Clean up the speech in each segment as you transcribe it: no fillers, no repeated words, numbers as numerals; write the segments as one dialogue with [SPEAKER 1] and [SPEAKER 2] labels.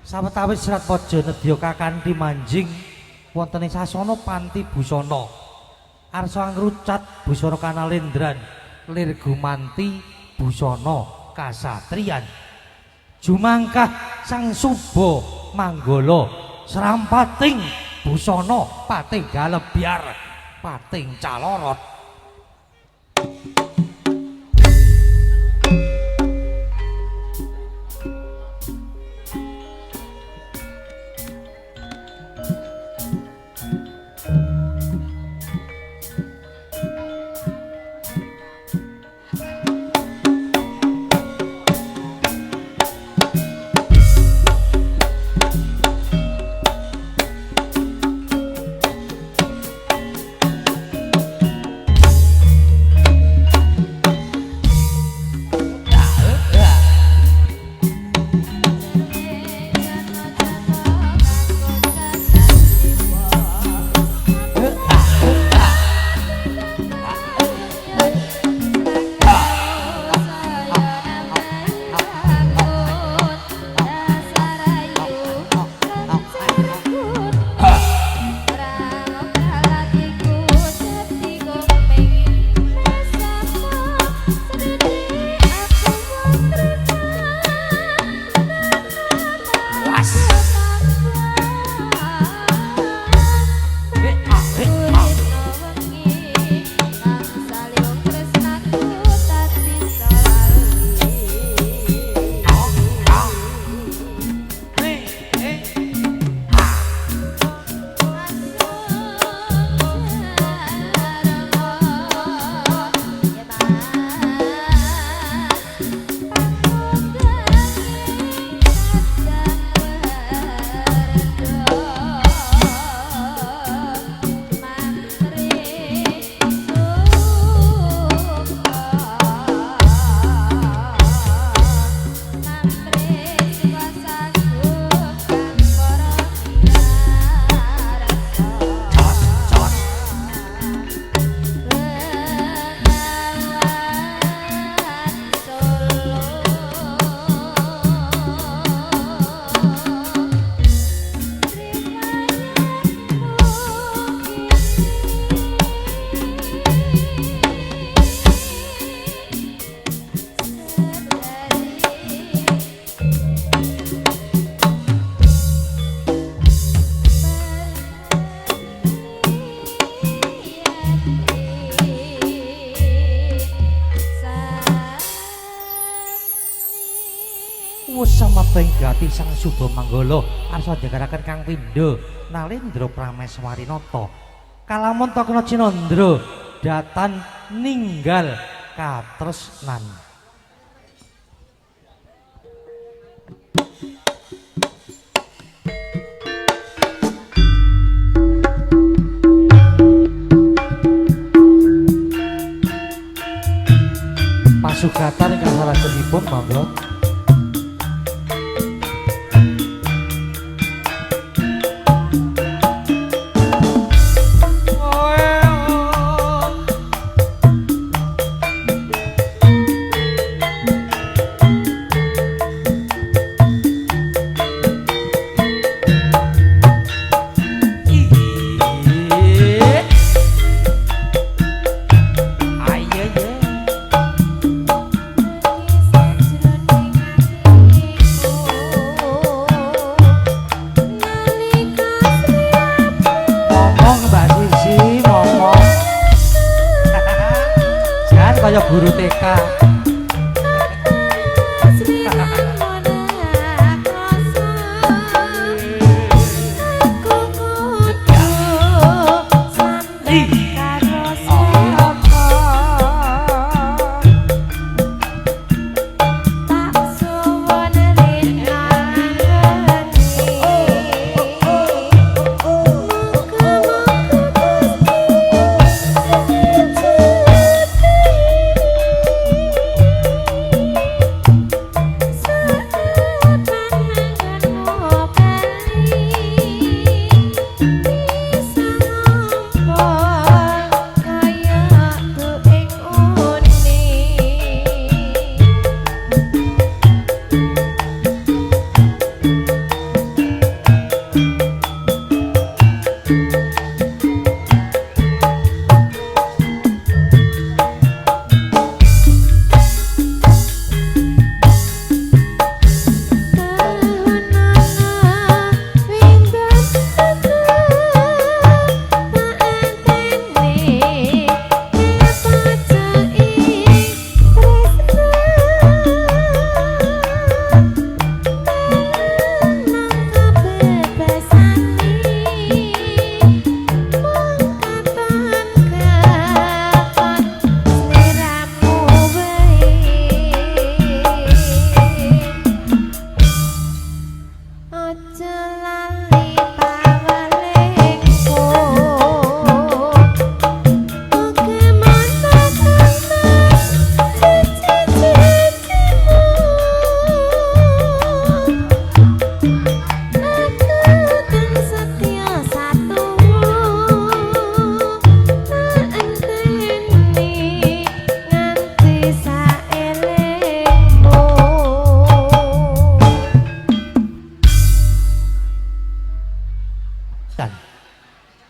[SPEAKER 1] Sawetawis Serat Paja nedya kakanthi manjing wonten ing sasana Panti Busana. Arsa ngrucat busana kanalendran lir gumanti busana kasatriyan. Jumangkah Sang Suba Manggala serampating busana pating galebyar pating calorot. Penggati Sang Suba Manggala arsa jagaraken Kang Pindha Nalendra Prameswarinata kalamun Takna Cinandra datan ninggal katresnan. Pasugatan ingkang salajengipun monggo. Kaya guru TK.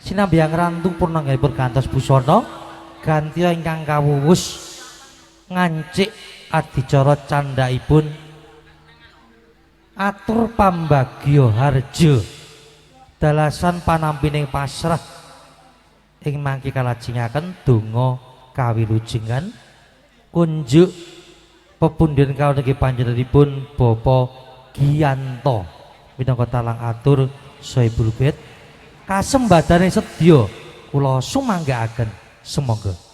[SPEAKER 1] Sinambiang rantung pun nanggipun kantos busana gantiya ingkang kawuwus ngancik adicara candhaipun atur pambagya harja dalasan panampining pasrah ing mangke kalajengaken donga kawilujengan kunjuk pepundhen kawula nggih panjenenganipun Bapak Giyanto minangka talang atur Soebul Bet kasembadane sedya kula sumanggaaken semoga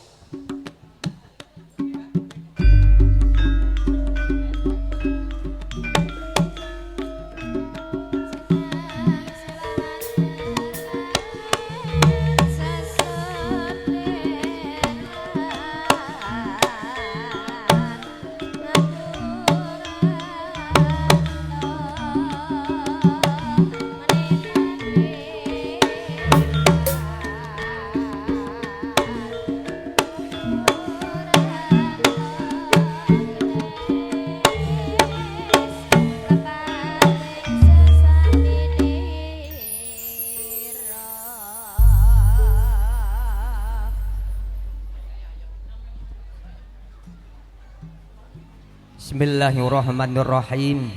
[SPEAKER 2] Bismillahirrahmanirrahim.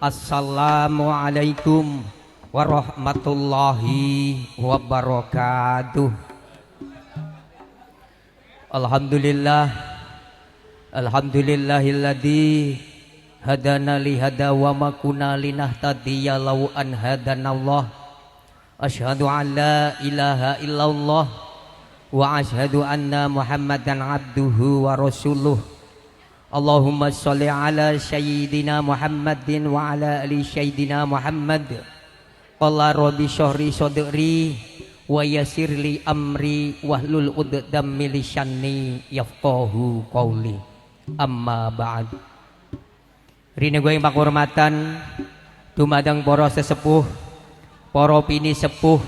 [SPEAKER 2] Assalamualaikum warahmatullahi wabarakatuh. Alhamdulillah, alhamdulillahilladzi hadana li hada wa ma kunna linahtadiya law an hadanallah. Asyhadu an la ilaha illallah wa asyhadu anna Muhammadan abduhu wa rasuluh. Allahumma sholli ala sayyidina Muhammadin wa ala ali sayyidina Muhammad. Qala rabbi shrahli sadri wa yassirli amri wahlul 'uqdatam min lisani yafqahu qawli. Amma ba'd. Rine gue panghormatan dumadang para sesepuh, para pini sepuh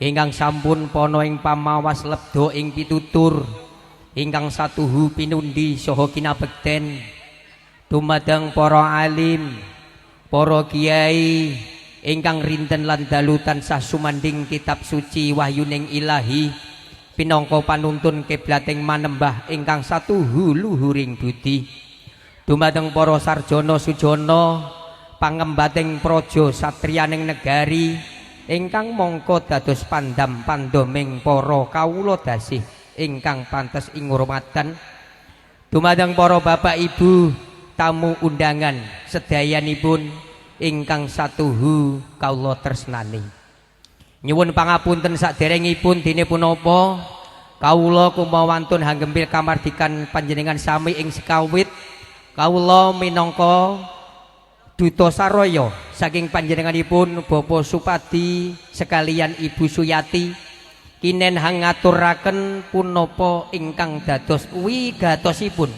[SPEAKER 2] ingkang sampun pono ing pamawas lebda ing pitutur ingkang satuhu pinundi saha kinabekten dumadang para alim, para kiai ingkang rinten lan dalu tansah sumanding kitab suci wahyuning Ilahi pinangka panuntun kiblating manembah ingkang satuhu luhuring budi. Dumadang para sarjana sujana pangembating praja satriyaning negari ingkang mangka dados pandam pandoming para kawula dasih ingkang pantes ing ngurmatan. Dumadang para bapak ibu tamu undangan sedayanipun ingkang satuhu kawula tresnani. Nyuwun pangapunten saderengipun dene punapa kawula kumawantun hanggempil kamardikan panjenengan sami ing sekawit kawula minangka duta saraya saking panjenenganipun Bapak Supadi sekalian Ibu Suyati kinen hangaturaken punapa ingkang dados wigatosipun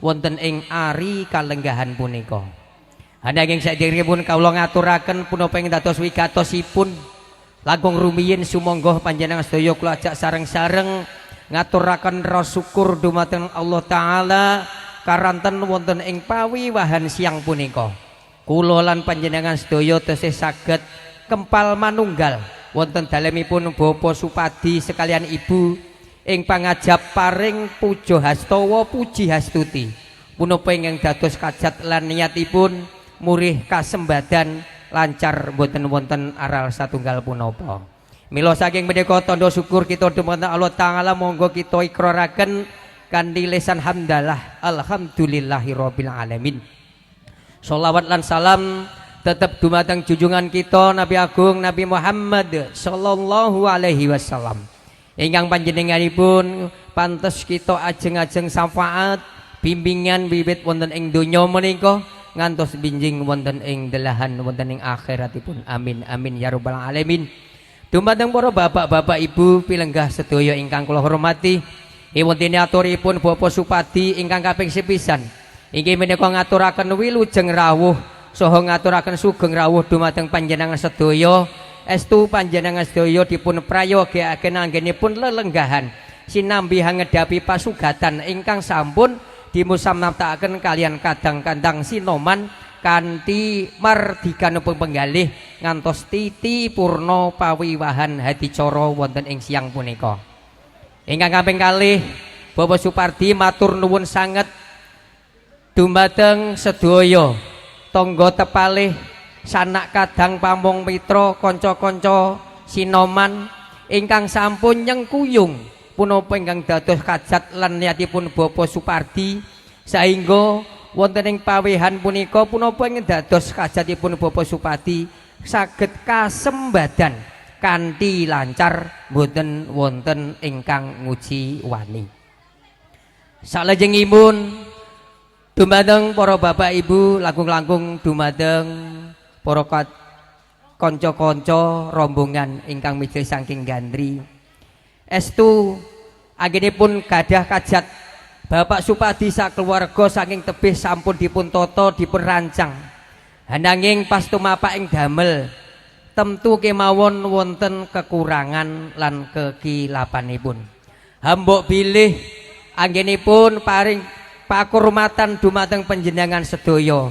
[SPEAKER 2] wonten ing ari kalenggahan punika. Ananging saderengipun kawula ngaturaken punapa ing dados wigatosipun langkung rumiyin sumangga panjenengan sedaya kula ajak sareng-sareng ngaturaken rasa syukur dumateng Allah taala karanten wonten ing pawiwahan siang punika. Kula lan panjenengan sedaya tesih saged kempal manunggal wonten dalemipun Bapak Supadi sekalian Ibu ing pangajap paring puja hastawa puji hastuti punapa ingkang dados kajat lan niatipun murih kasembadan lancar boten wonten aral satunggal punapa. Mila saking menika tandha syukur kita dumateng Allah taala monggo kita ikraraken kanthi lisan hamdalah alhamdulillahirabbil alamin. Sholawat lan salam tetap dumateng junjungan kita Nabi Agung Nabi Muhammad sallallahu alaihi wasallam ingkang panjenenganipun pantes kita ajeng-ajeng syafaat bimbingan wiwit wonten ing donya menika ngantos binjing wonten ing delahan wonten ing akhiratipun. Amin amin ya rabbal alamin. Dumateng para bapak-bapak ibu pilenggah sedaya ingkang kula hormati, wonten aturipun Bapak Supadi ingkang kaping sepisan inggih menika ngaturaken wilujeng rawuh saha ngaturaken sugeng rawuh dumateng panjenengan sedaya. Estu panjenengan sedaya dipun prayogakaken anggenipun lelenggahan sinambi ngedhapi pasugatan ingkang sampun dimusamnaptakaken kalian kadang-kadang sinoman kanthi mardikanipun penggalih ngantos titi purna pawiwahan hadicara wonten ing siang punika. Ingkang kaping kalih Bapak Supardi matur nuwun sanget dumateng sedaya tangga tepalih sanak kadang pamong mitra kanca-kanca sinoman ingkang sampun nyengkuyung punapa ingkang dados kajat lan niatipun Bapak Supardi saengga wonten ing pawehan punika punapa ing dados kajatipun Bapak Supadi saged kasembadan kanthi lancar boten wonten ingkang nguji wani. Salajengipun dumateng para bapak ibu langkung-langkung dumateng para kanca-kanca rombongan ingkang midhah saking Gandri. Estu anggenipun gadah kajat Bapak Supadi sakeluarga saking tebih sampun dipun tata dipun rancang. Ananging pas tumapak ing damel temtu kemawon wonten kekurangan lan kekilapanipun. Hambok bilih anggenipun paring pakurmatan dumateng panjenengan sedaya.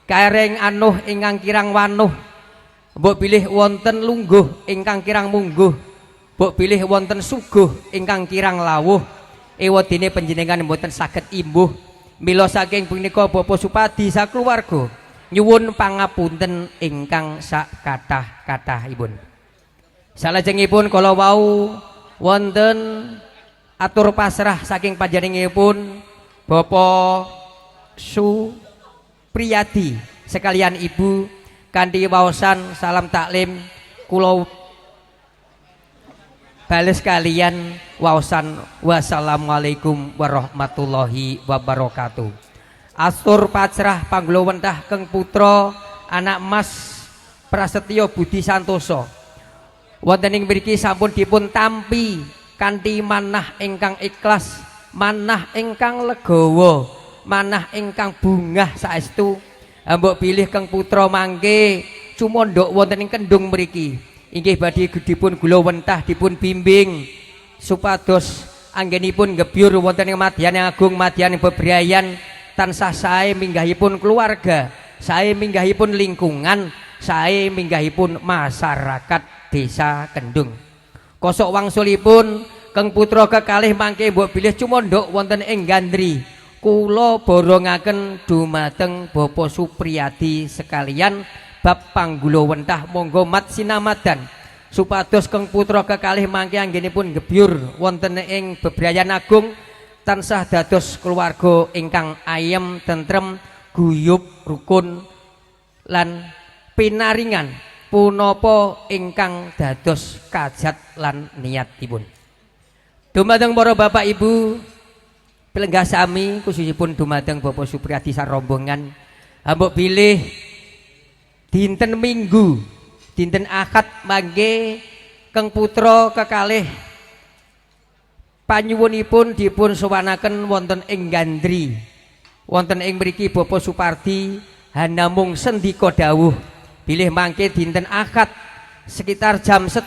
[SPEAKER 2] Kareng anuh ingkang kirang wanuh. Mbok bilih wonten lungguh ingkang kirang mungguh. Mbok bilih wonten suguh ingkang kirang lawuh. Ewadene panjenengan mboten saged imbuh mila saking punika Bapak Supadi sakeluarga nyuwun pangapunten ingkang sakathah-kathahipun. Salajengipun kala wau wonten atur pasrah saking panjenenganipun Bapak Supriyadi sekalian ibu kanthi waosan salam taklim kula bales kalian waosan wassalamualaikum warahmatullahi wabarakatuh. Astur pacrah panggulawentah keng putra anak mas Prasetyo Budi Santoso wonten ing mriki sampun dipun tampi kanthi manah ingkang ikhlas, manah ingkang legawa, manah ingkang bungah saestu. Mbok bilih keng putra mangke cumondhok wonten ing kendung mriki inggih badhe dipun gulawentah dipun bimbing supados anggenipun gebyur wonten ing madyan agung madyan bebrayan tansah sae minggahipun keluarga, sae minggahipun lingkungan, sae minggahipun masyarakat desa Kendung. Kosok wangsulipun keng putra kekalih mangke mbok bilih cumondhok wonten ing Gandri kula borongaken dumateng Bapak Supriyadi sekalian bab panggulawentah monggo mat sinamadan supados keng putra kekalih mangke anggenipun gebyur wonten ing bebrayan agung tansah dados keluarga ingkang ayem tentrem guyub rukun lan pinaringan punapa ingkang dados kajat lan niatipun. Dumateng para bapak ibu pilenggah sami khususipun dumateng Bapak Supriyadi sarombongan mbok bilih dinten Minggu, dinten Ahad mangke keng putra kekalih panyuwunipun dipun sowanaken wonten ing Gandri. Wonten ing mriki Bapak Supardi hanamung sendika dawuh bilih mangke dinten Ahad sekitar jam 11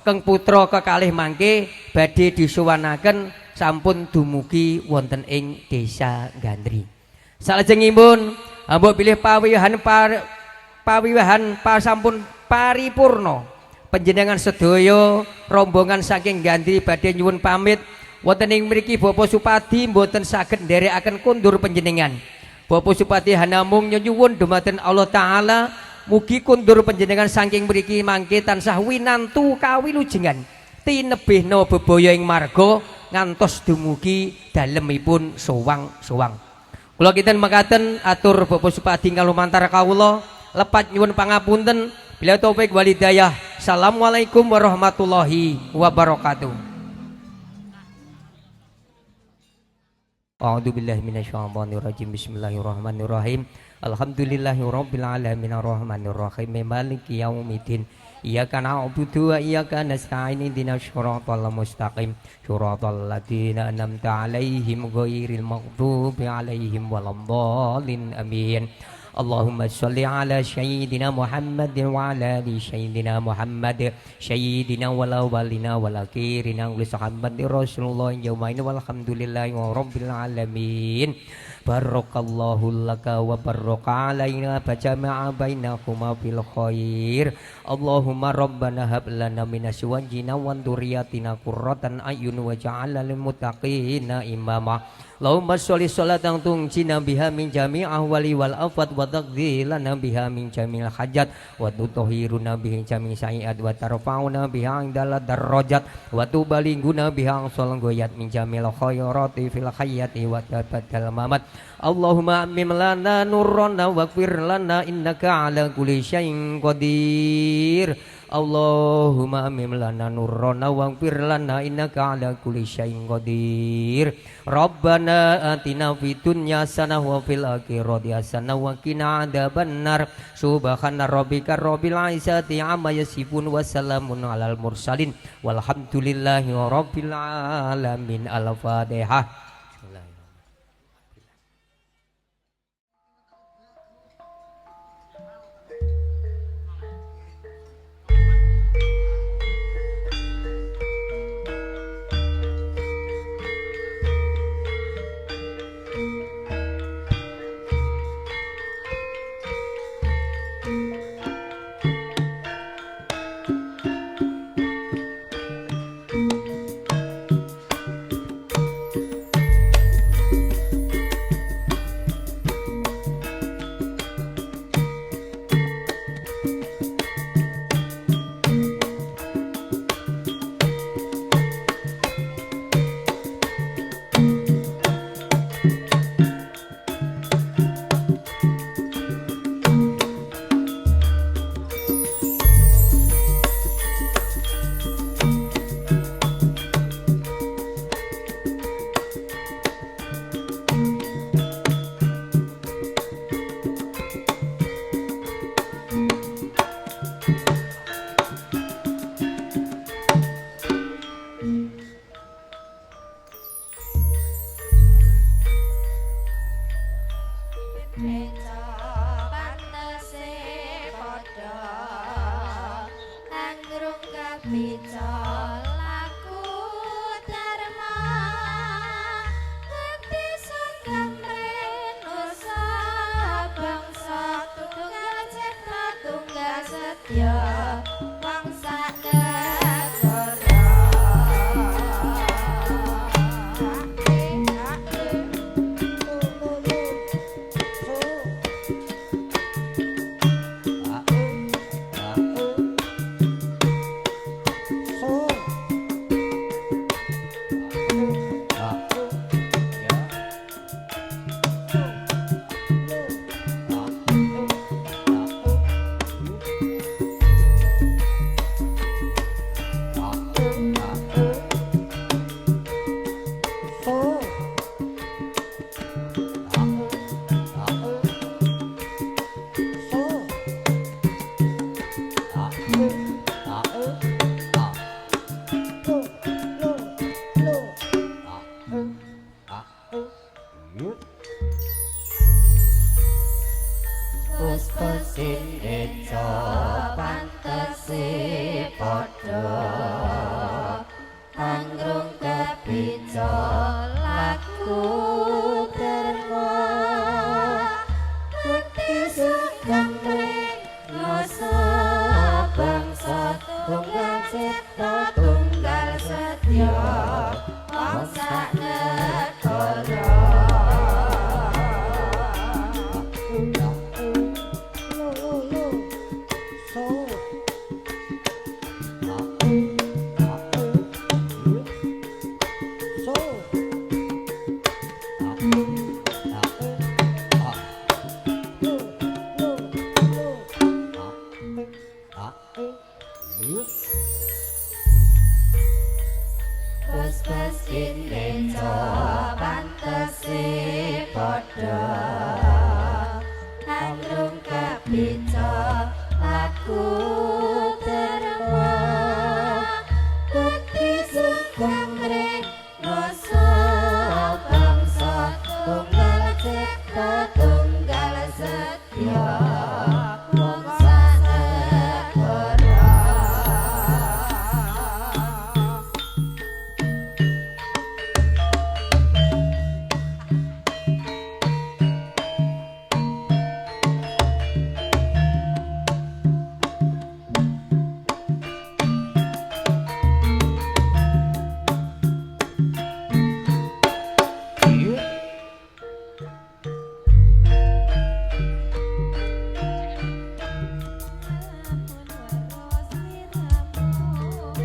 [SPEAKER 2] keng putra kekalih mangke badhe disowanaken sampun dumugi wonten ing desa Gandri. Salajengipun mbok bilih pawiwahan pasampun paripurna panjenengan sedaya rombongan saking Gandri badhe nyuwun pamit wonten ing mriki Bapak Supadi mboten saged nderekaken kundur panjenengan. Bapak Supadi hanamung nyuwun dumateng Allah taala mugi kundur panjenengan saking mriki mangke tansah winantu kawilujengan tinebihna bebaya ing marga ngantos dumugi dalemipun sowang-sowang. Kula kinten mekaten atur Bapak Supadi ngalumantar kawula lepat nyuwun pangapunten bila taufik walidayah. Assalamualaikum warahmatullahi wabarakatuh. A'udzubillahi minasyaitonir rajim. Bismillahirrahmanirrahim. Alhamdulillahirabbil alamin arrahmanir rahim maliki yaumiddin. Iyyaka na'budu wa iyyaka nasta'in ihdinas siratal mustaqim siratal ladzina an'amta 'alaihim ghairil maghdubi 'alaihim waladdallin amin. Allahumma sholli ala sayyidina Muhammadin wa ala ali sayyidina Muhammad sayyidina wal awwalina wal akhirina wa sahabati Rasulullah yaumain walhamdulillahi rabbil alamin. Barakallahu laka wa baraka alaina fajama'a bainakuma fil khair. Allahumma rabbana hab lana min azwajina wa dzurriyyatina qurratan a'yun waj'alna lil muttaqina imama. Allahumma sholli sholatan tunjina biha min jami'i ahwali wal afat wa taqdilana biha min jami'il hajat wa tutahhiruna bihi jami' sayiat wa tarfa'una biha indal darajat wa tubalighuna biha ansal goyat min jami'il khairati fil hayati wa tabadal mamat. Allahumma ammim lana nurrana waghfir lana innaka ala kulli syai'in qadir. Allahumma ammim lana nurrana waghfir lana innaka ala kulli syai'in qadir. Rabbana atina fid dunya hasanah wa fil akhirati hasanah wa qina adzabannar. Subhana rabbika rabbil izzati amma yasifun wa salamun alal mursalin walhamdulillahi rabbil alamin. Al-Fatihah.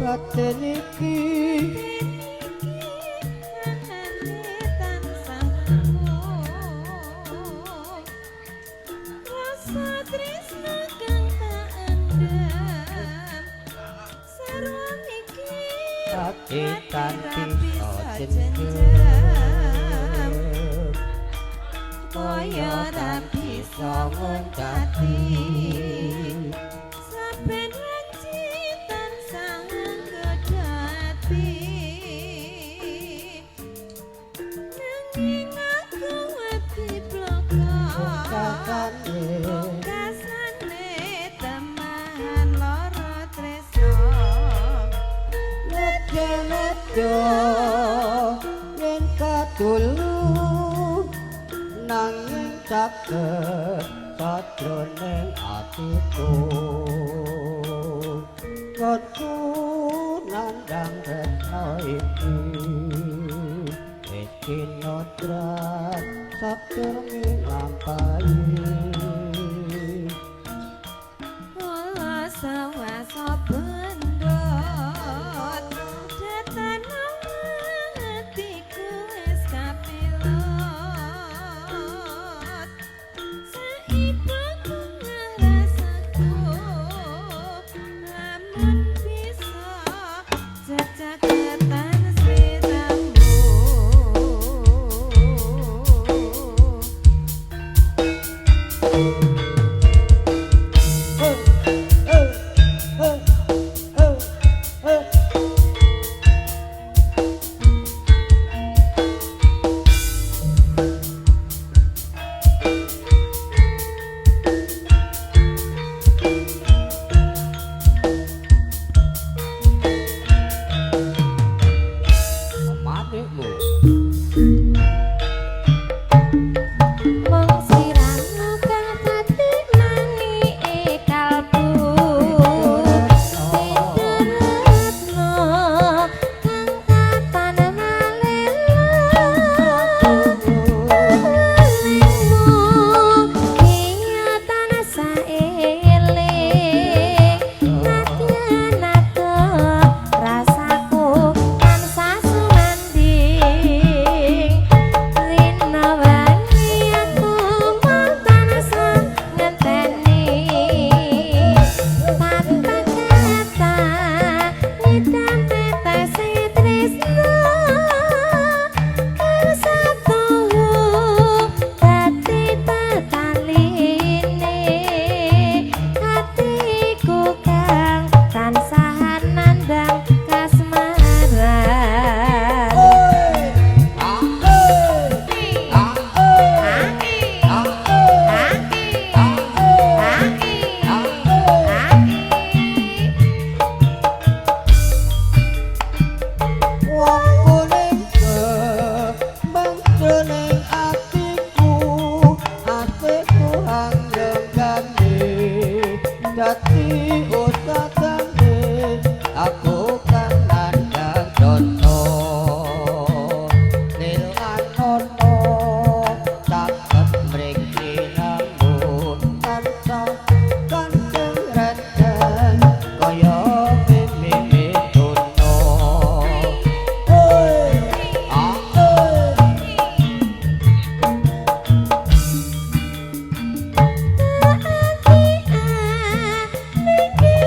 [SPEAKER 3] batin iki ati kanthi jenjem kaya tak bisa ngungkati
[SPEAKER 4] saben wanci tansah nggodati nanging aku wedi
[SPEAKER 3] kakane
[SPEAKER 4] kasane teman loro tresno
[SPEAKER 3] nejo yen kadulu nanging caket sajroning atiku kodku nandang retno iki ekinodrat sakurmi lampahi
[SPEAKER 4] wasa-wasa bendot datan hatiku wis kapilot saibaku ngerasaku lamun bisa jejaketan sliramu
[SPEAKER 3] manikmu
[SPEAKER 4] mung siramu kang dadi manike kalbu Retno kang katon malelo iya tansah eling kadyan aku rasaku tansah sumanding rina wani aku mau tansah ngenteni tanpa kata ngedan tetesi tresno kang satu dadi tetaline hatiku kang tansah nandang kasmaran
[SPEAKER 3] wong kuning bangkening atiku atiku hanggane dadi utatane aku kan nandang dono lil anono caket mriki namun tansah kanjeng reten kaya mimi dono
[SPEAKER 4] Ninggi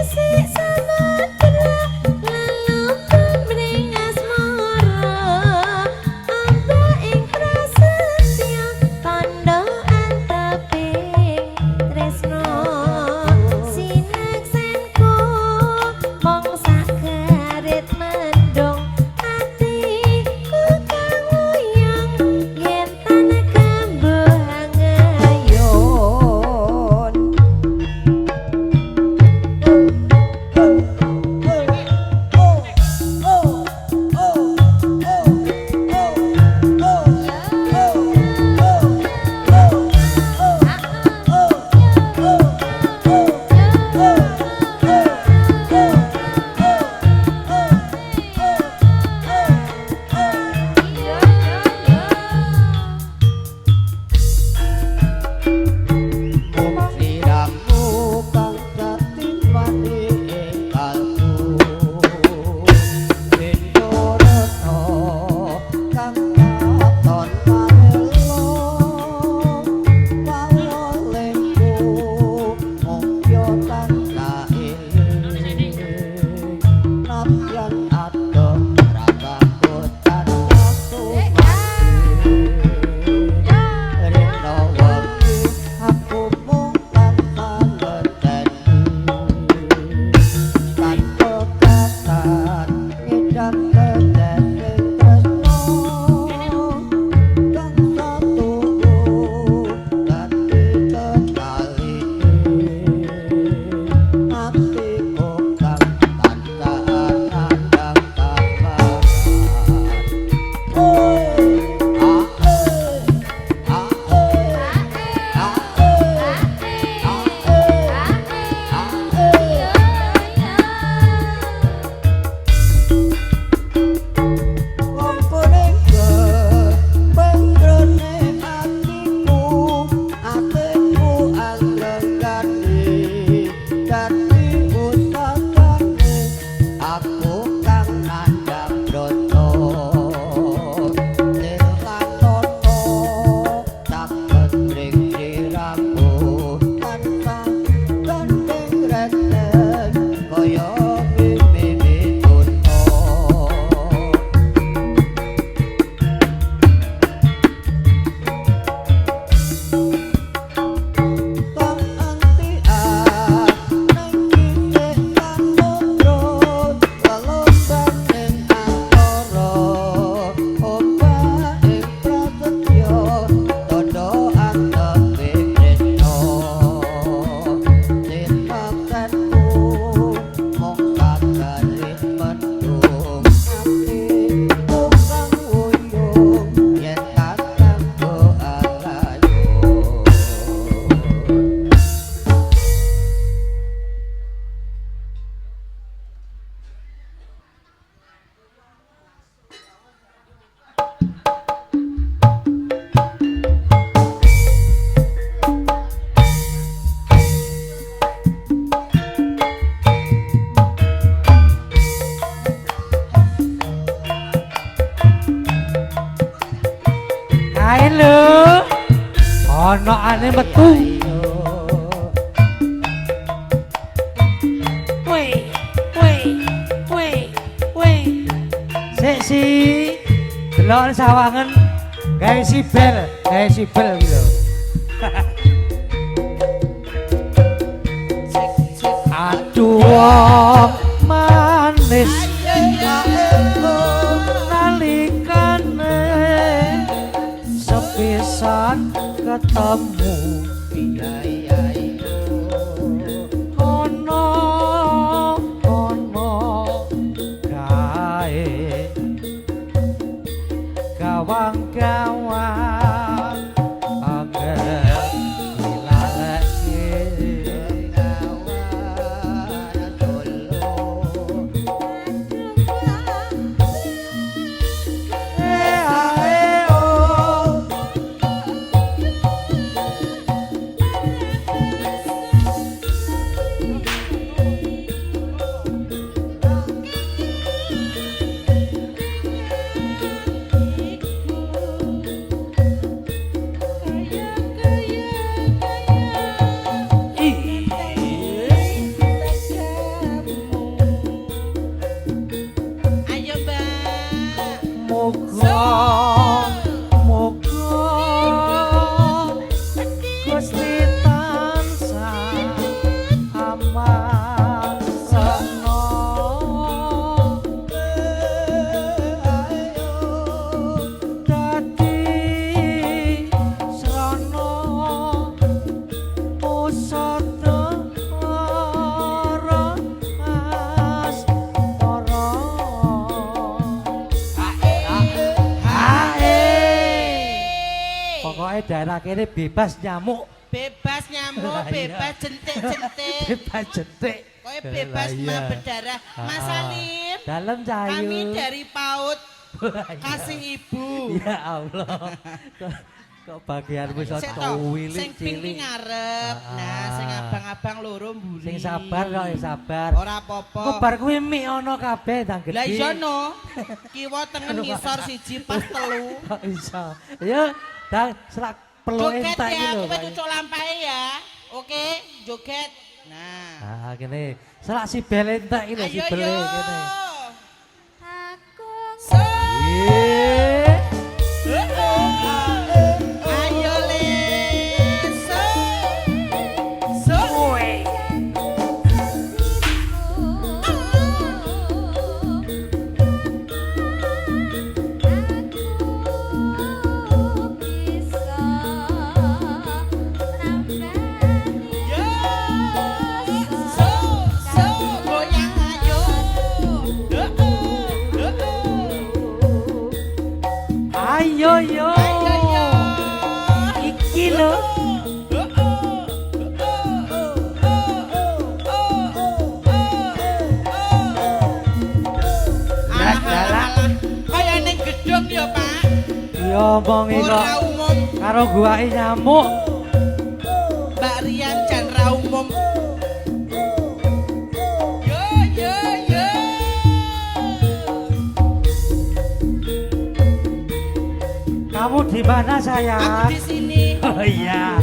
[SPEAKER 1] Ponokane metu. Woi. Sik si. Delok sawangen gawe sibel gitu. Aduh wong manis nalikane sepisan ketemu ono gawe gawang-gawang angel daerah kene bebas nyamuk,
[SPEAKER 5] bebas jentik-jentik,
[SPEAKER 1] bebas jentik,
[SPEAKER 5] kowe bebas berdarah. Mas Salim,
[SPEAKER 1] dalam cahayu.
[SPEAKER 5] kami dari PAUD kasih ibu.
[SPEAKER 1] Ya Allah, kok bagianmu iso cuwilik
[SPEAKER 5] sing pink ngarep, nah sing abang-abang loro mburi.
[SPEAKER 1] Sing sabar kok sabar.
[SPEAKER 5] Ora apa-apa.
[SPEAKER 1] Kok bar kuwi mik ana kabeh ndang gedhe.
[SPEAKER 5] Lah iya no, kiwa tengen ngisor siji pas telu.
[SPEAKER 1] Kok iso. Ya, ndang selak peluke
[SPEAKER 5] Joget
[SPEAKER 1] entek
[SPEAKER 5] ya,
[SPEAKER 1] iki lho.
[SPEAKER 5] kowe cucuk lampahe ya. Oke, joget. Nah.
[SPEAKER 1] Kene selak si bel entek iki lho si bel kene.
[SPEAKER 4] Aku
[SPEAKER 5] Ayo le. So.
[SPEAKER 1] Ayo yo. Iki lho.
[SPEAKER 5] Kaya ning gedung ya, Pak.
[SPEAKER 1] Ya omongi kok
[SPEAKER 5] Ora umum.
[SPEAKER 1] karo guake nyamuk.
[SPEAKER 5] Mbak Rian jan ra umum. Yo.
[SPEAKER 1] Kamu di mana sayang?
[SPEAKER 5] Aku di sini.
[SPEAKER 1] Oh iya.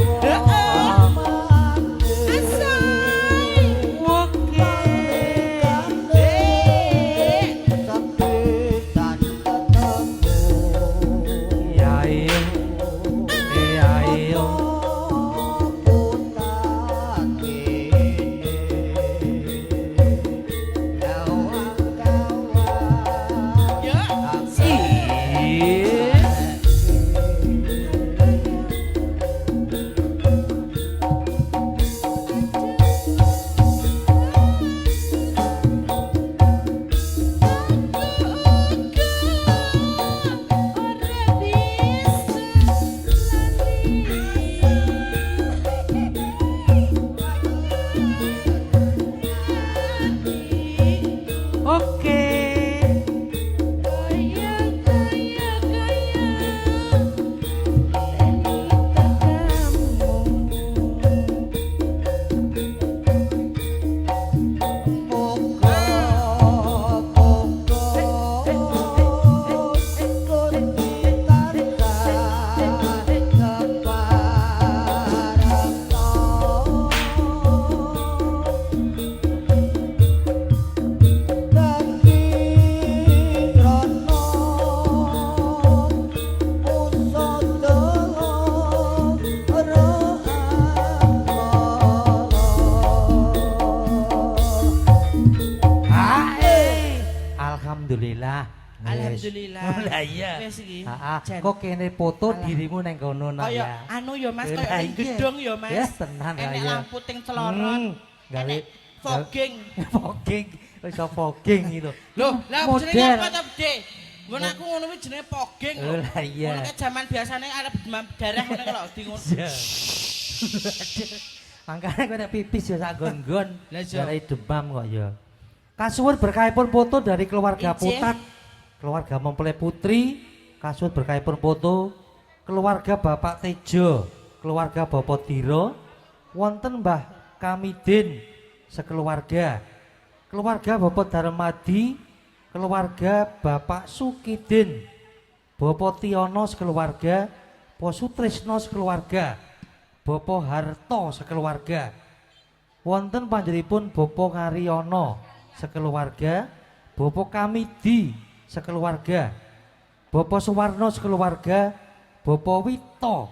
[SPEAKER 1] Alhamdulillah. Wis.
[SPEAKER 5] Alhamdulillah.
[SPEAKER 1] Oh, lah iya.
[SPEAKER 5] Wis iki.
[SPEAKER 1] Heeh.
[SPEAKER 5] Jan.
[SPEAKER 1] Kok kene foto
[SPEAKER 5] Alah.
[SPEAKER 1] dirimu nang kono nah
[SPEAKER 5] Kaya
[SPEAKER 1] ya.
[SPEAKER 5] anu ya Mas,
[SPEAKER 1] Lah
[SPEAKER 5] kaya ning
[SPEAKER 1] iya.
[SPEAKER 5] gedung ya Mas.
[SPEAKER 1] Ya tenan lah
[SPEAKER 5] Enek
[SPEAKER 1] ya.
[SPEAKER 5] lampu ting celorot.
[SPEAKER 1] Gawe
[SPEAKER 5] Enek fogging.
[SPEAKER 1] fogging. Wis fogging gitu.
[SPEAKER 5] Loh, lah jenenge
[SPEAKER 1] model.
[SPEAKER 5] apa to, Dik? Mun aku ngono kuwi jenenge fogging
[SPEAKER 1] Oh,
[SPEAKER 5] lho.
[SPEAKER 1] lah iya.
[SPEAKER 5] Ngono ki jaman biasane arep demam darah ngono lho di ngono.
[SPEAKER 1] Iya. Makanya gue pipis ya sak gon-gon.
[SPEAKER 5] Lah, iya.
[SPEAKER 1] Dari demam kok ya. Kasuwun berkahipun foto dari keluarga
[SPEAKER 5] Ije.
[SPEAKER 1] Putat, keluarga mempelai putri. Kasuwun berkahipun foto keluarga Bapak Tejo, keluarga Bapak Diro, wonten Mbah Kamidin sekeluarga, keluarga Bapak Darmadi, keluarga Bapak Sukidin, Bapak Tiono sekeluarga, Bapak Sutrisno sekeluarga, Bapak Harto sekeluarga, wonten panjenenganipun Bapak Ngaryono sekeluarga, Bapak Kamidi sekeluarga, Bapak Suwarno sekeluarga, Bapak Wito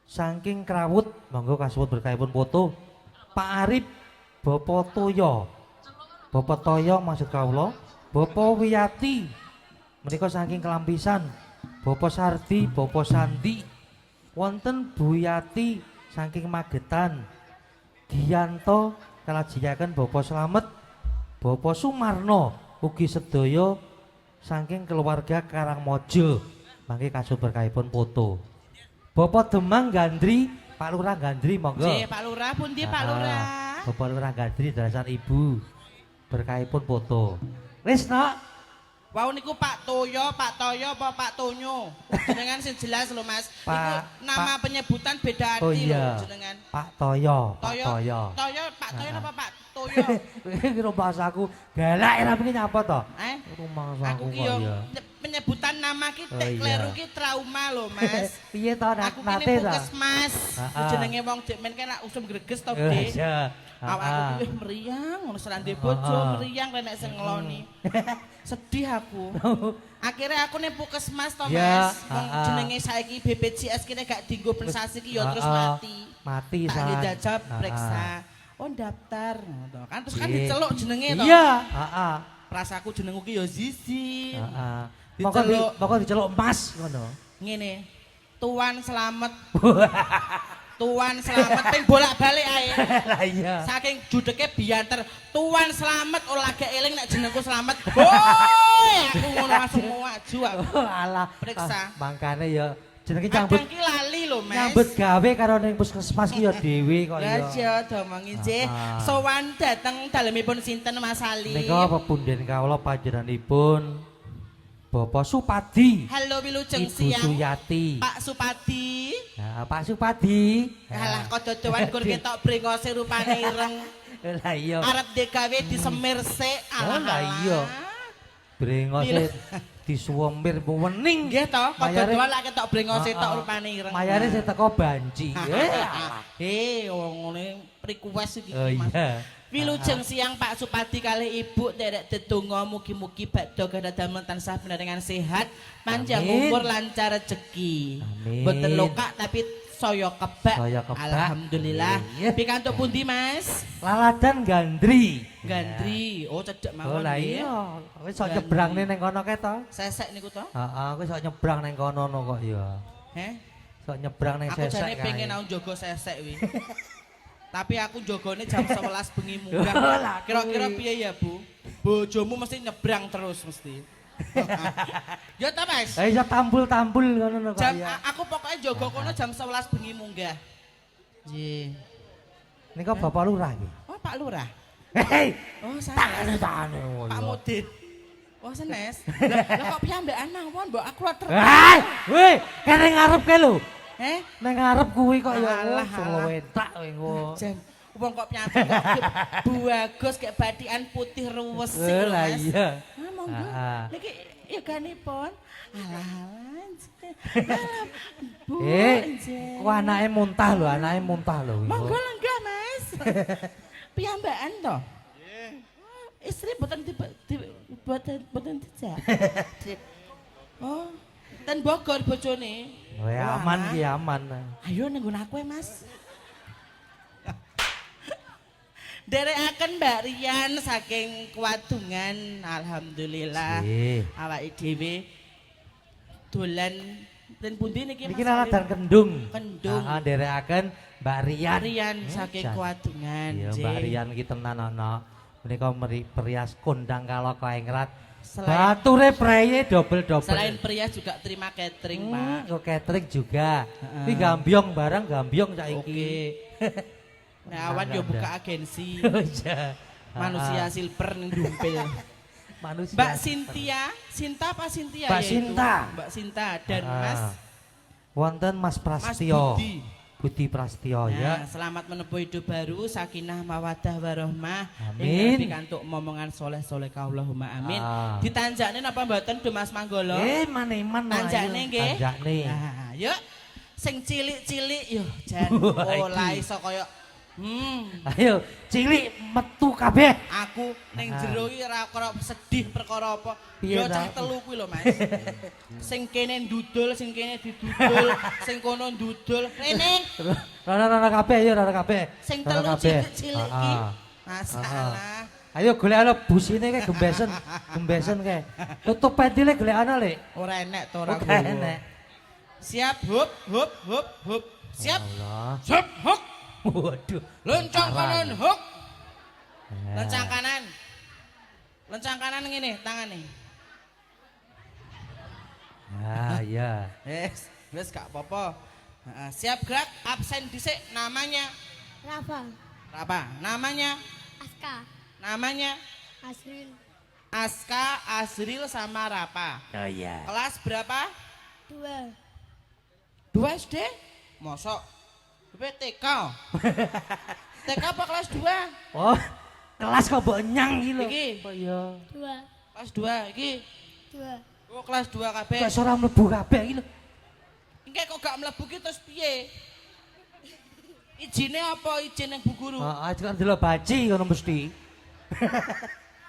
[SPEAKER 1] saking Krawut, monggo kasuwun berkahipun foto Pak Arif, Bapak Toyo, Bapak Toyo maksud kawula, Bapak Wiyati menika saking Kelampisan, Bapak Sardi, Bapak Sandi, wonten Bu Yati saking Magetan, Giyanto kalajiaken Bapak Slamet, Bapak Sumarno ugi sedaya saking keluarga Karangmojo. Mangke kasuwun berkahipun foto. Bapak Demang Gandri, Pak Lurah Gandri monggo.
[SPEAKER 5] Nggih, Pak Lurah pundi Pak Lurah?
[SPEAKER 1] Bapak Lurah Gandri darasan Ibu. Berkahipun foto. Wis nak.
[SPEAKER 5] Wau niku Pak Toyo apa Pak Tonyo? Jenengan sing jelas lho Mas. Iku
[SPEAKER 1] Pak-
[SPEAKER 5] nama penyebutan beda
[SPEAKER 1] Oh
[SPEAKER 5] arti lho
[SPEAKER 1] iya.
[SPEAKER 5] jenengan.
[SPEAKER 1] Pak Toyo, Pak
[SPEAKER 5] Toyo.
[SPEAKER 1] Toyo.
[SPEAKER 5] Toyo, Pak Toyo
[SPEAKER 1] Ah.
[SPEAKER 5] apa Pak Toyo?
[SPEAKER 1] Kira bahasaku galak era iki nyapa to?
[SPEAKER 5] Eh?
[SPEAKER 1] Rumah
[SPEAKER 5] Aku
[SPEAKER 1] saku
[SPEAKER 5] ki
[SPEAKER 1] kok
[SPEAKER 5] yo
[SPEAKER 1] ya.
[SPEAKER 5] penyebutan nama ki
[SPEAKER 1] Oh
[SPEAKER 5] tek
[SPEAKER 1] iya.
[SPEAKER 5] kleru ki trauma lho Mas.
[SPEAKER 1] Piye to
[SPEAKER 5] Aku kene
[SPEAKER 1] nate to?
[SPEAKER 5] puskesmas.
[SPEAKER 1] Ah.
[SPEAKER 5] Jenenge wong dik men kena usum greges to,
[SPEAKER 1] Oh
[SPEAKER 5] Dik.
[SPEAKER 1] iya.
[SPEAKER 5] Awakku ki meriang ngono serande bojo
[SPEAKER 1] Ah.
[SPEAKER 5] meriang nek sing ngeloni. Sedih aku. Akhirnya aku nih puskesmas to
[SPEAKER 1] Ya,
[SPEAKER 5] Mas. Wong
[SPEAKER 1] ah.
[SPEAKER 5] jenenge saiki BPJS kene gak dienggo pensasi ki ya terus
[SPEAKER 1] Ah, ah.
[SPEAKER 5] mati.
[SPEAKER 1] Mati
[SPEAKER 5] Tak
[SPEAKER 1] San.
[SPEAKER 5] jajab
[SPEAKER 1] Ah,
[SPEAKER 5] periksa. Oh daftar ngono. Kan terus kan
[SPEAKER 1] Iya.
[SPEAKER 5] diceluk jenenge to.
[SPEAKER 1] Iya, heeh.
[SPEAKER 5] Rasaku jenengku ki ya Zizi.
[SPEAKER 1] Heeh.
[SPEAKER 5] Diceluk.
[SPEAKER 1] Pokok diceluk emas ngono.
[SPEAKER 5] Ngene. Tuan selamat. Tuan selamat ping bolak-balik ae.
[SPEAKER 1] Lah iya.
[SPEAKER 5] Saking judeke bianter. Tuan selamat ora gak eling nek jenengku selamat. Hoi, aku ngono langsung maju aku.
[SPEAKER 1] Oh, alah.
[SPEAKER 5] Periksa.
[SPEAKER 1] Mangkane ya jenenge nyambut
[SPEAKER 5] Kadang ki lali lho, Mas.
[SPEAKER 1] nyambut gawe karo ning puskesmas ki ya dhewe kok
[SPEAKER 5] Ya
[SPEAKER 1] ya.
[SPEAKER 5] aja domongi nggih.
[SPEAKER 1] Ah.
[SPEAKER 5] Sowan dateng dalemipun sinten Mas Ali?
[SPEAKER 1] Nika pepunden kawula panjenenganipun Bapak Supadi,
[SPEAKER 5] Halo Wilujeng
[SPEAKER 1] Ibu
[SPEAKER 5] siang.
[SPEAKER 1] Suyati.
[SPEAKER 5] Pak Supadi.
[SPEAKER 1] Nah, Pak Supadi.
[SPEAKER 5] Alah kok dodowan gur ketok brengose rupane ireng.
[SPEAKER 1] Lah iya.
[SPEAKER 5] Arep degawe disemir sik.
[SPEAKER 1] Oh, lah iya. Brengose disuwemir wening.
[SPEAKER 5] Nggih to, kok
[SPEAKER 1] Mayare-
[SPEAKER 5] dodowan lak ketok brengose tok
[SPEAKER 1] Ah, ah.
[SPEAKER 5] rupane ireng.
[SPEAKER 1] Mayare sing teko banci.
[SPEAKER 5] Wong ngene request iki
[SPEAKER 1] Oh
[SPEAKER 5] Mas.
[SPEAKER 1] iya.
[SPEAKER 5] Wilujeng siang Pak Supadi kalih Ibu derek dedonga mugi-mugi badhe gadah damel tansah benerengan sehat, panjang
[SPEAKER 1] Amin.
[SPEAKER 5] umur lancar rezeki.
[SPEAKER 1] Amin.
[SPEAKER 5] Mboten lokak tapi saya kebak.
[SPEAKER 1] Saya kebak.
[SPEAKER 5] Alhamdulillah.
[SPEAKER 1] Iya.
[SPEAKER 5] Pikantuk pundi Mas?
[SPEAKER 1] Laladan Gandri.
[SPEAKER 5] Gandri. Oh cedek
[SPEAKER 1] Oh
[SPEAKER 5] mawon
[SPEAKER 1] lah
[SPEAKER 5] nggih.
[SPEAKER 1] iya. Wis sok
[SPEAKER 5] Gandri.
[SPEAKER 1] nyebrangne ning kono kae to.
[SPEAKER 5] Sesek niku to?
[SPEAKER 1] Heeh, kowe sok nyebrang ning kono kok ya.
[SPEAKER 5] Heh.
[SPEAKER 1] Sok nyebrang ning
[SPEAKER 5] Aku
[SPEAKER 1] sesek
[SPEAKER 5] jane
[SPEAKER 1] kae.
[SPEAKER 5] pengen aku jaga sesek wi. Tapi aku jagone jam 11 bengi munggah.
[SPEAKER 1] Oh, lah,
[SPEAKER 5] Kira-kira
[SPEAKER 1] kuwi.
[SPEAKER 5] piye ya, Bu? Bojomu mesti nyebrang terus mesti. Ya ta, Mas?
[SPEAKER 1] Lah iso tambul-tambul ngono kok
[SPEAKER 5] Jam
[SPEAKER 1] ya.
[SPEAKER 5] aku pokoknya jaga kono jam 11 bengi munggah. Nggih.
[SPEAKER 1] Nika Bapak Lurah iki.
[SPEAKER 5] Oh, Pak Lurah.
[SPEAKER 1] Hei,
[SPEAKER 5] Oh, sanes.
[SPEAKER 1] tane
[SPEAKER 5] Pak Mudin. Oh, senes. Lah kok piyambekan mawon, Mbok aku ora ter.
[SPEAKER 1] Hei, weh, kene ngarep ke lho.
[SPEAKER 5] Eh?
[SPEAKER 1] Nang ngarep kuwi kok ya
[SPEAKER 5] Alah,
[SPEAKER 1] solo
[SPEAKER 5] alah.
[SPEAKER 1] entak kowe engko.
[SPEAKER 5] Jan, wong kok piyambak kok bagus kayak badikan putih ruwes sih,
[SPEAKER 1] Eh, lah
[SPEAKER 5] Mas.
[SPEAKER 1] iya.
[SPEAKER 5] Ah, monggo.
[SPEAKER 1] Ah.
[SPEAKER 5] Niki yoganipun. Alah. Bu.
[SPEAKER 1] Kok anake muntah lho, anake muntah lho.
[SPEAKER 5] Monggo lenggah, Mas. Piyambakan to? Istri boten boten dijak. Oh, ten Bogor bojone.
[SPEAKER 1] Weh
[SPEAKER 5] Wah,
[SPEAKER 1] aman ki aman.
[SPEAKER 5] Ayo ning nggon aku, Mas. Nderekaken Mbak Rian saking Kuadungan. Alhamdulillah. Awake dhewe dolan ten pundi niki Mas?
[SPEAKER 1] Niki laladan Kendung.
[SPEAKER 5] Kendung.
[SPEAKER 1] Heeh, nderekaken Mbak Rian.
[SPEAKER 5] Rian saking
[SPEAKER 1] Jan.
[SPEAKER 5] Kuadungan.
[SPEAKER 1] Iya,
[SPEAKER 5] Jih.
[SPEAKER 1] Mbak Rian iki tenan ana. Menika perias kondang kala kaengrat.
[SPEAKER 5] Selain-
[SPEAKER 1] Bature preye double-double.
[SPEAKER 5] Selain pria juga terima catering, Pak.
[SPEAKER 1] Kok catering juga.
[SPEAKER 5] Heeh.
[SPEAKER 1] Ini gambyong barang gambyong saiki.
[SPEAKER 5] Oke. Nah, awan yo
[SPEAKER 1] Ada.
[SPEAKER 5] buka agensi
[SPEAKER 1] Iya.
[SPEAKER 5] manusia silver ning dumpil.
[SPEAKER 1] Manusia.
[SPEAKER 5] Mbak Sintia, Sinta apa Sintia
[SPEAKER 1] Mbak
[SPEAKER 5] ya itu?
[SPEAKER 1] Sinta.
[SPEAKER 5] Mbak Sinta dan
[SPEAKER 1] Ah.
[SPEAKER 5] Mas
[SPEAKER 1] Wonten Mas
[SPEAKER 5] Mas
[SPEAKER 1] Prastio.
[SPEAKER 5] Budi.
[SPEAKER 1] Budi Prastio
[SPEAKER 5] Nah,
[SPEAKER 1] ya.
[SPEAKER 5] selamat menempuh hidup baru, sakinah mawadah warahmah.
[SPEAKER 1] Amin.
[SPEAKER 5] Kantuk momongan soleh-soleh Allahumma amin.
[SPEAKER 1] Ah.
[SPEAKER 5] Ditanjakne napa mboten Du Mas Manggolo?
[SPEAKER 1] Maneman lah,
[SPEAKER 5] Tanjakne
[SPEAKER 1] ayo.
[SPEAKER 5] nggih.
[SPEAKER 1] Tanjakne.
[SPEAKER 5] Nah, yuk sing cilik-cilik yo jan
[SPEAKER 1] Wah,
[SPEAKER 5] ora
[SPEAKER 1] iki.
[SPEAKER 5] iso kaya
[SPEAKER 1] Ayo, cilik metu kabeh.
[SPEAKER 5] aku ning
[SPEAKER 1] Ah.
[SPEAKER 5] jero iki ora karo sedih perkara apa.
[SPEAKER 1] Piye
[SPEAKER 5] Yo
[SPEAKER 1] ta?
[SPEAKER 5] cah telu kuwi lho Mas. Sing kene ndudul, sing kene didudul, sing kono ndudul. Rene
[SPEAKER 1] Rara kabeh ayo rara kabeh.
[SPEAKER 5] sing
[SPEAKER 1] Rara
[SPEAKER 5] telu
[SPEAKER 1] kabeh.
[SPEAKER 5] cilik-cilik iki.
[SPEAKER 1] Ah, ah.
[SPEAKER 5] Masalah.
[SPEAKER 1] Ayo golekane busine kae gembesen. Gembesen kae. Tutup pentile golekane lek.
[SPEAKER 5] Ora enek to ora
[SPEAKER 1] Ora
[SPEAKER 5] gowo.
[SPEAKER 1] enek.
[SPEAKER 5] Siap, hup, hup, hup, hup. Siap.
[SPEAKER 1] Allah.
[SPEAKER 5] Siap, huk.
[SPEAKER 1] Waduh.
[SPEAKER 5] Loncang kanan, huk.
[SPEAKER 1] Ya.
[SPEAKER 5] Loncang kanan. Loncang kanan ngene, tangane.
[SPEAKER 1] Ah, ya.
[SPEAKER 5] Wes gak apa-apa. Heeh, siap gerak, absen dhisik namanya.
[SPEAKER 4] Rafa,
[SPEAKER 5] Apa? Namanya?
[SPEAKER 4] Aska,
[SPEAKER 5] Namanya
[SPEAKER 4] Asril,
[SPEAKER 5] Aska, Azril sama Rapa.
[SPEAKER 1] Oh iya.
[SPEAKER 5] Kelas berapa?
[SPEAKER 4] 2,
[SPEAKER 5] 2 SD? Mosok? Tapi TK. TK apa kelas 2?
[SPEAKER 1] Oh, kelas kok mbok nyang iki lho.
[SPEAKER 5] Iki.
[SPEAKER 1] Oh iya.
[SPEAKER 4] 2,
[SPEAKER 5] Kelas 2 iki.
[SPEAKER 4] 2,
[SPEAKER 5] Oh, kelas 2 kabeh.
[SPEAKER 1] Kok ora mlebu kabeh iki lho.
[SPEAKER 5] Engke kok gak mlebu ki terus piye? Ijine apa izin yang Bu Guru?
[SPEAKER 1] Heeh, kan delok baci ngono mesti.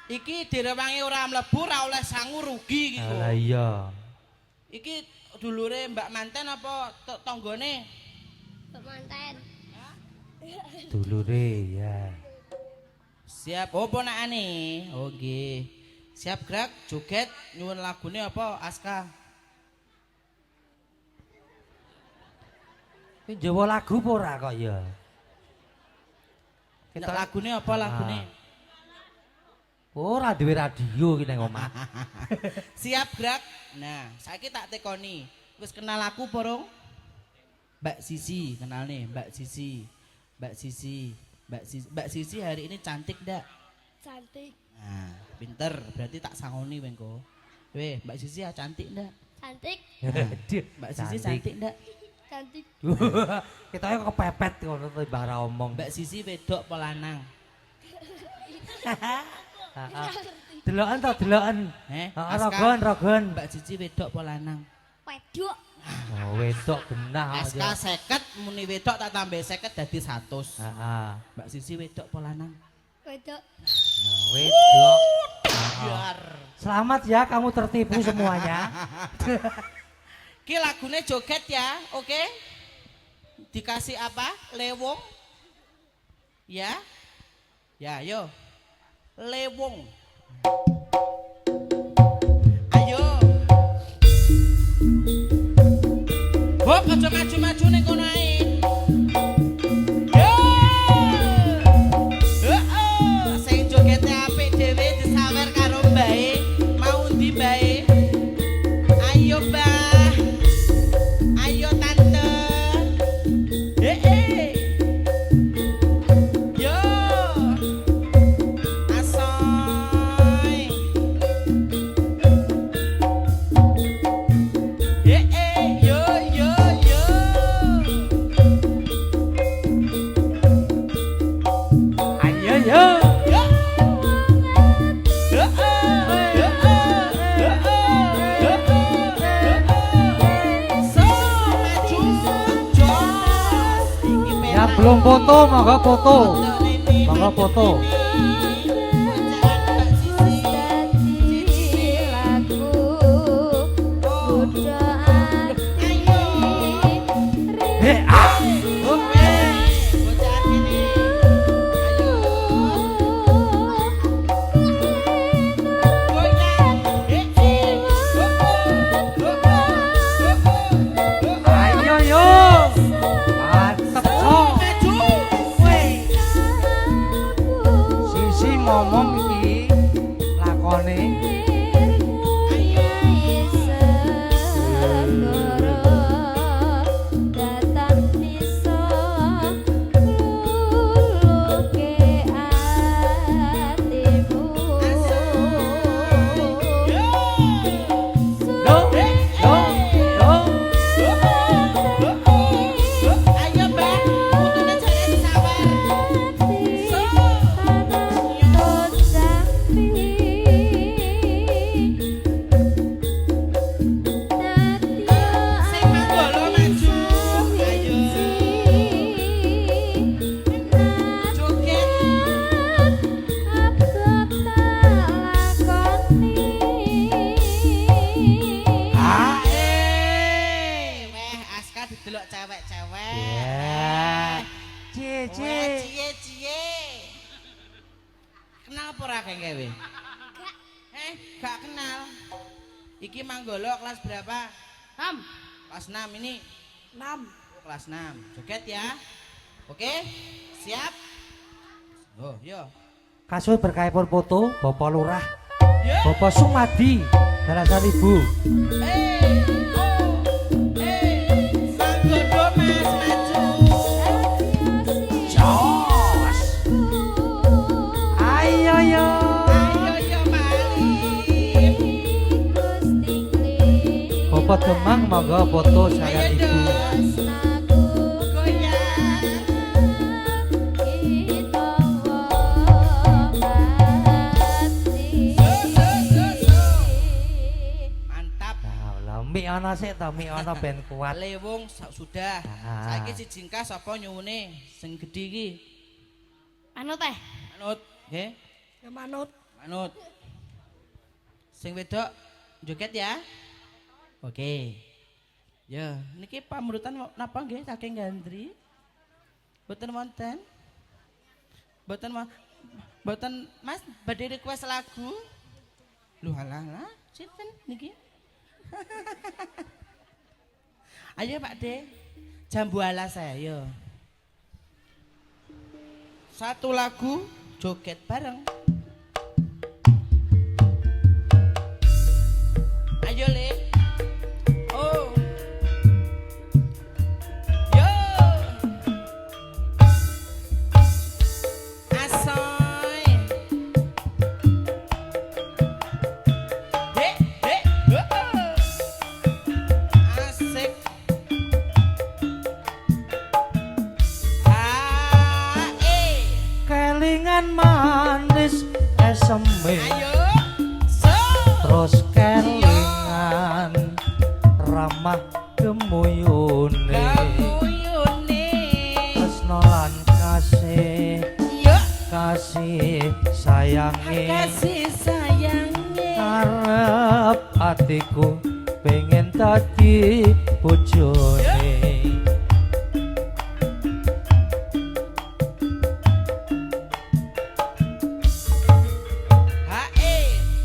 [SPEAKER 5] Iki direwangi ora mlebu ora oleh sangu rugi iki kok.
[SPEAKER 1] Lah iya.
[SPEAKER 5] Iki dulure Mbak Manten apa tanggane?
[SPEAKER 4] pemanten,
[SPEAKER 1] Dulure ya.
[SPEAKER 5] Siap. Oh, ponakane. Oh nggih. Siap gerak, joget, nyuwun lagune apa Aska?
[SPEAKER 1] Ki Jawa lagu apa ora kok ya?
[SPEAKER 5] Nek lagune apa lagune?
[SPEAKER 1] Ora duwe radio iki nang omah.
[SPEAKER 5] Siap gerak. Nah, saiki tak tekoni. Wis kenal aku porong? Mbak Sisi, kenal nih Mbak Sisi. Mbak Sisi. Mbak Sisi hari ini cantik ndak?
[SPEAKER 4] cantik,
[SPEAKER 5] Nah, pinter. Berarti tak sangoni wengko. Weh, Mbak Sisi ya cantik ndak?
[SPEAKER 4] cantik,
[SPEAKER 5] Mbak Sisi cantik ndak?
[SPEAKER 4] cantik,
[SPEAKER 1] Kita kok kepepet ngono to Mbak ra omong.
[SPEAKER 5] Mbak Sisi wedok apa lanang?
[SPEAKER 1] Deloken to deloken.
[SPEAKER 5] Aska,
[SPEAKER 1] Rogon.
[SPEAKER 5] Mbak Sisi wedok apa lanang?
[SPEAKER 4] wedok,
[SPEAKER 1] Oh, wedok genah
[SPEAKER 5] Aska
[SPEAKER 1] aja.
[SPEAKER 5] 50 muni wedok tak tambah 50 dadi 100.
[SPEAKER 1] Heeh.
[SPEAKER 5] Mbak Sisi wedok apa lanang?
[SPEAKER 4] wedok,
[SPEAKER 1] Nah, wedok.
[SPEAKER 5] Biar.
[SPEAKER 1] Selamat ya kamu tertipu semuanya.
[SPEAKER 5] Ki lagune joget ya, oke? Dikasih apa? Lewong. Ya? Ya, yo. Lewong. Ayo. Hop, aja maju-maju ning kono ae. Yo. Heeh, sing jogete apik dhewe disawer karo mbae. Mau ndi mbae? Ayo, Mbah. Ayo, Tante. Yo. Asoy. Yo, yo, yo.
[SPEAKER 1] Ayo yo.
[SPEAKER 5] Yo. So, maju. Jos. Iki
[SPEAKER 1] Ya
[SPEAKER 5] merah.
[SPEAKER 1] belum foto, monggo foto. Monggo foto.
[SPEAKER 4] lagu, budaan,
[SPEAKER 1] He ah.
[SPEAKER 5] Bocah ini. Ayo.
[SPEAKER 1] ngomong iki lakone.
[SPEAKER 5] Ayo Mbak, putune jare sing manggolo maju. Ayo joget. Weh, Aska didelok cewek-cewek.
[SPEAKER 1] Cie,
[SPEAKER 5] Weh, cie. Kenal apa ora kowe? Gak kenal. Iki manggolo kelas berapa? 6. Kelas 6 ini. 6. Kelas 6. Joget ya. Oke? Siap? Oh, yo.
[SPEAKER 1] Kasut berkaipun foto Bapak Lurah,
[SPEAKER 5] Yo.
[SPEAKER 1] Bapak Sumadi, Darasan Ibu.
[SPEAKER 5] Manggono Mas maju.
[SPEAKER 1] Jos. Ayo yo.
[SPEAKER 5] Ayo yo Malin.
[SPEAKER 1] Bapak Demang monggo foto
[SPEAKER 5] Ayo
[SPEAKER 1] saya Ibu.
[SPEAKER 5] dong. Goyang. Mantap.
[SPEAKER 1] Nah, mi ana sik ta, mi ana ben kuat.
[SPEAKER 5] Lewung sudah.
[SPEAKER 1] Ah.
[SPEAKER 5] Saiki si jingkas apa nyuwune sing gedhi iki?
[SPEAKER 4] Anu teh.
[SPEAKER 5] Manut, nggih.
[SPEAKER 4] Ya manut.
[SPEAKER 5] Manut. Sing wedok joget ya. Oke. Ya, niki pamurutan napa nggih saking Gandri? Boten wonten. Boten Mas badhe request lagu. Lho alah, sinten niki? Ayo Pak De. Jambu alas saya. Satu lagu joget bareng. Ayo Le. Oh. Yo. Asoy. Dek. Asik.
[SPEAKER 1] Kelingan manis eseme.
[SPEAKER 5] Ayo. So.
[SPEAKER 1] Terus kelingan ramah gemuyune.
[SPEAKER 5] Kamuyune.
[SPEAKER 1] Tresno lan kasih,
[SPEAKER 5] Yo.
[SPEAKER 1] kasih sayange.
[SPEAKER 5] Kasih sayange.
[SPEAKER 1] Arep atiku pengen dadi bojone.
[SPEAKER 5] Hae.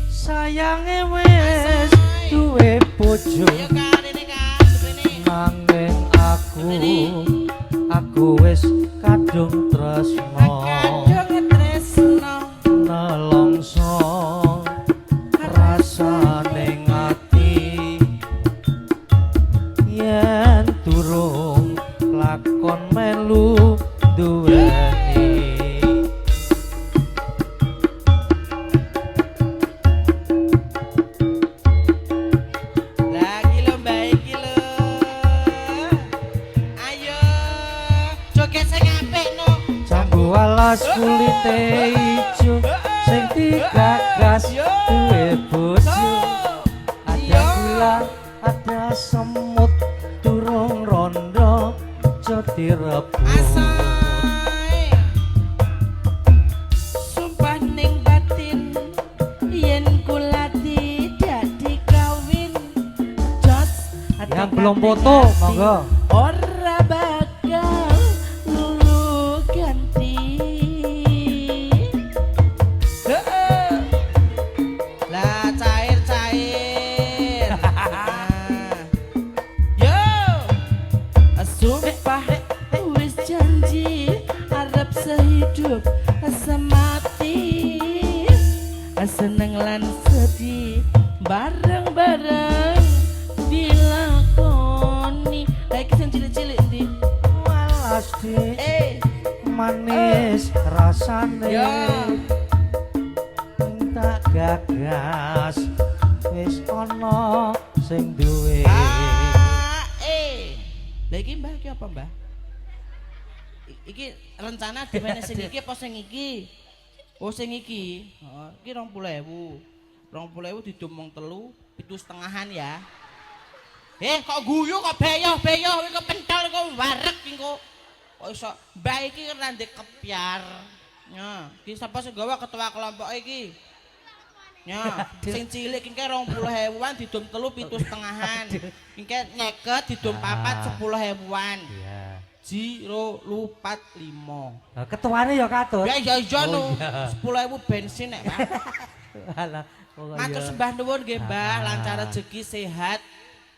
[SPEAKER 1] Sayange wis duwe bojo.
[SPEAKER 5] Ayo Kak, rene Kak, rene.
[SPEAKER 1] Nanging aku wis kadung tresno.
[SPEAKER 5] Kadung tresno.
[SPEAKER 1] Nelongso rasane ngati yen durung lakon melu duweni.
[SPEAKER 5] Lagi lo baik lo. Ayo. Joget sing apik no.
[SPEAKER 1] Jambu alas kulite ijo sing digagas duwe bojo. Ada gula, ada semut, durung rondo, aja direbut.
[SPEAKER 5] Asoy. Sumpah ning batin yen kula tidak dikawin. Jos
[SPEAKER 1] Yang belum foto, monggo.
[SPEAKER 5] ora bakal lulu ganti. Lah cair. Yo. Sumpah wis janji arep sehidup semati. seneng lan sedih bareng-bareng dilakoni. Lah iki sing cilik-cilik ndi?
[SPEAKER 1] Walas dik manis rasane
[SPEAKER 5] Ya.
[SPEAKER 1] tak gagas wis ana sing duwe.
[SPEAKER 5] Lah iki Mbah iki apa Mbah? Iki rencana dimana sing iki apa sing iki? Oh sing iki. Heeh, iki 20.000. 20.000 didomong telu, 7,5-an ya. Kok guyu kok beyoh-beyoh iki kok pentol kok wareg iki kok. Kok iso Mbah iki ora ndek kepyar. Ya, iki sapa sing gawa ketua kelompok iki? Ya, sing cilik iki 20.000-an didom telu 7,5-an. Iki nyeket didom 4 10.000-an.
[SPEAKER 1] Iya.
[SPEAKER 5] Jiro lupat 5.
[SPEAKER 1] Lah ketuane ya katut.
[SPEAKER 5] Ya iya no. 10.000 bensin nek, Pak.
[SPEAKER 1] Alah.
[SPEAKER 5] Matur sembah nuwun nggih, Mbah, lancar rezeki sehat,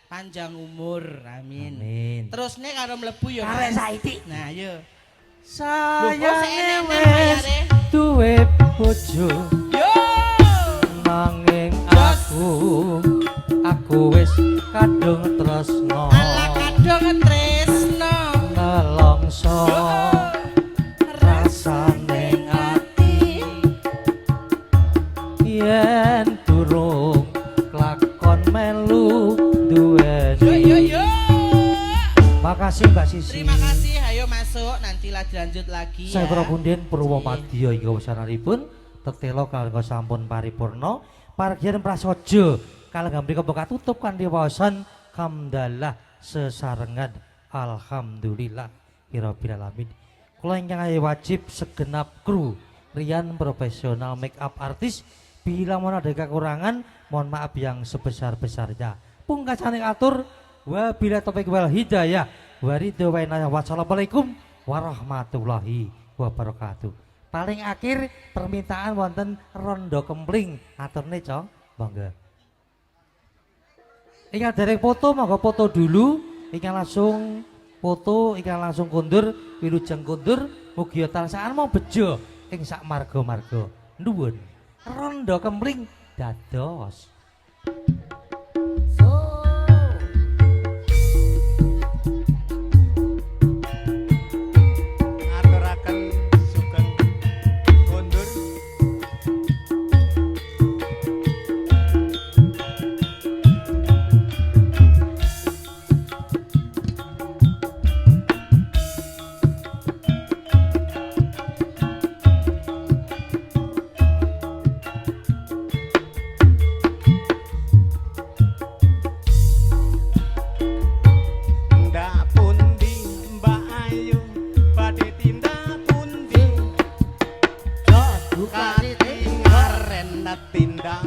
[SPEAKER 5] panjang umur. Amin.
[SPEAKER 1] Amin.
[SPEAKER 5] Terus nek karo mlebu ya.
[SPEAKER 3] Arek saiki.
[SPEAKER 5] Nah, yo.
[SPEAKER 1] Sayane wis duwe bojo.
[SPEAKER 5] Yo.
[SPEAKER 1] Nanging aku wis kadung tresno.
[SPEAKER 5] Ala kadung tresno.
[SPEAKER 1] Nelongso rasane ati yen durung lakon melu duweni.
[SPEAKER 5] Yo.
[SPEAKER 1] Makasih Mbak Sisi.
[SPEAKER 5] Terima kasih, ayo masuk nanti dilanjut lagi
[SPEAKER 1] Saya
[SPEAKER 5] ya.
[SPEAKER 1] Prabunden Purwomadya inggih wesanaripun tetelo kalengga sampun paripurna pargian prasaja kalengga mrika buka tutup kanthi waosan hamdalah sesarengan alhamdulillah rabbil alamin. Kula ingkang wajib segenap kru Rian profesional make up artis bila mohon ada kekurangan mohon maaf yang sebesar-besarnya. Pungkasane atur wabillahi taufiq wal hidayah waridho wa inayah wassalamualaikum warahmatullahi wabarakatuh. Paling akhir permintaan wonten rondo kempling aturne Cong monggo. Ingkang dereng foto monggo foto dulu, ingkang langsung foto, ingkang langsung kundur wilujeng kundur mugi tansah mau bejo ing sak marga-marga. Nuwun. Rondo kempling dados.
[SPEAKER 6] Aturaken sugeng kondur ndak pundi Mbak Ayu badhe tindak pundi
[SPEAKER 3] Yo dukane
[SPEAKER 6] kati ngaren tindak